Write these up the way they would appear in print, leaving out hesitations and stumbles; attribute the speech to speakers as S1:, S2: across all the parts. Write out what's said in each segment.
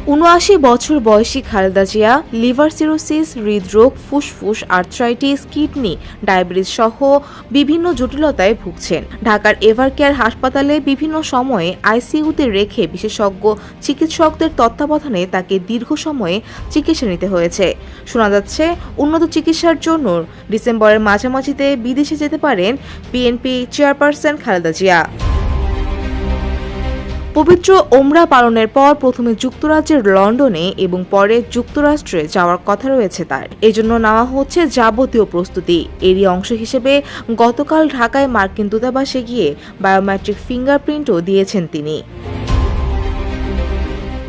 S1: ৭৯ বছর বয়সী Khaleda Zia liver cirrhosis, হৃদরোগ, ফুসফুস, আর্থ্রাইটিস, কিডনি, ডায়াবেটিস সহ বিভিন্ন জটিলতায় ভুগছেন। ঢাকার এভারকেয়ার হাসপাতালে বিভিন্ন সময়ে আইসিইউতে রেখে বিশেষজ্ঞ চিকিৎসকদের তত্ত্বাবধানে তাকে দীর্ঘ সময়ে চিকিৎসা নিতে হয়েছে। শোনা যাচ্ছে, উন্নত চিকিৎসার জন্য ডিসেম্বরের মাঝামাঝিতে বিদেশে যেতে পারেন বিএনপি চেয়ারপারসন খালেদা জিয়া। পবিত্র ওমরা পালনের পর প্রথমে যুক্তরাজ্যের লন্ডনে এবং পরে যুক্তরাষ্ট্রে যাওয়ার কথা রয়েছে তার। এজন্য নেওয়া হচ্ছে যাবতীয় প্রস্তুতি। এরই অংশ হিসেবে গতকাল ঢাকায় মার্কিন দূতাবাসে গিয়ে বায়োমেট্রিক ফিঙ্গারপ্রিন্টও দিয়েছেন তিনি।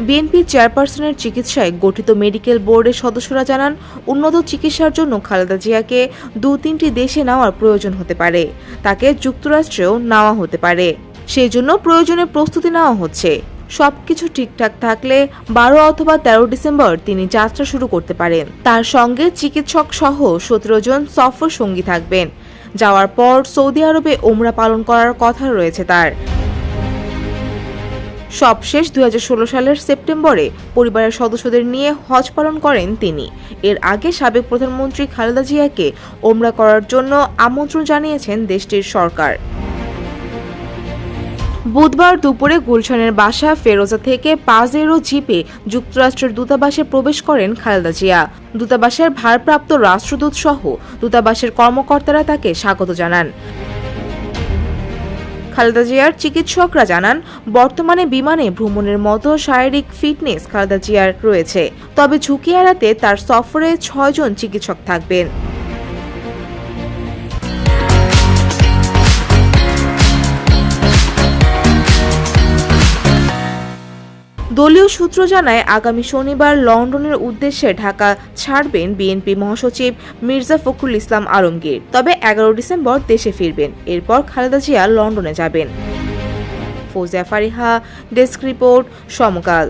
S1: বিএনপি চেয়ারপারসনের চিকিৎসায় গঠিত মেডিকেল বোর্ডের সদস্যরা জানান, উন্নত চিকিৎসার জন্য খালেদা জিয়াকে ২-৩টি দেশে নেওয়ার প্রয়োজন হতে পারে। তাকে যুক্তরাষ্ট্রেও নেওয়া হতে পারে। সেই জন্য প্রয়োজনে প্রস্তুতি নেওয়া হচ্ছে। সবকিছু ঠিকঠাক থাকলে ১২ অথবা ১৩ ডিসেম্বর তিনি যাত্রা শুরু করতে পারেন। তার সঙ্গে চিকিৎসক সহ ১৭ জন সফর সঙ্গী থাকবেন। যাওয়ার পর সৌদি আরবে ওমরা পালন করার কথা রয়েছে তার। সবশেষ ২০১৬ সালের সেপ্টেম্বরে পরিবারের সদস্যদের নিয়ে হজ পালন করেন তিনি। এর আগে সাবেক প্রধানমন্ত্রী খালেদা জিয়াকে ওমরা করার জন্য আমন্ত্রণ জানিয়েছেন দেশটির সরকার। বুধবার দুপুরে গুলশানের বাসা ফেরোজা থেকে পাজেরো জিপে যুক্তরাষ্ট্রের দূতাবাসে প্রবেশ করেন খালেদা জিয়া। দূতাবাসের ভারপ্রাপ্ত রাষ্ট্রদূত সহ দূতাবাসের কর্মকর্তারা তাকে স্বাগত জানান। খালেদা জিয়ার চিকিৎসকরা জানান, বর্তমানে বিমানে ভ্রমণের মতো শারীরিক ফিটনেস খালেদা জিয়ার রয়েছে। তবে ঝুঁকি এড়াতে তার সফরে ৬ জন চিকিৎসক থাকবেন। দলীয় সূত্র জানায়, আগামী শনিবার লন্ডনের উদ্দেশ্যে ঢাকা ছাড়বেন বিএনপি মহাসচিব মির্জা ফখরুল ইসলাম আলমগীর। তবে ১১ ডিসেম্বর দেশে ফিরবেন। এরপর খালেদা জিয়া লন্ডনে যাবেন। ফৌজিয়া ফারিহা, ডেস্ক রিপোর্ট, সমকাল।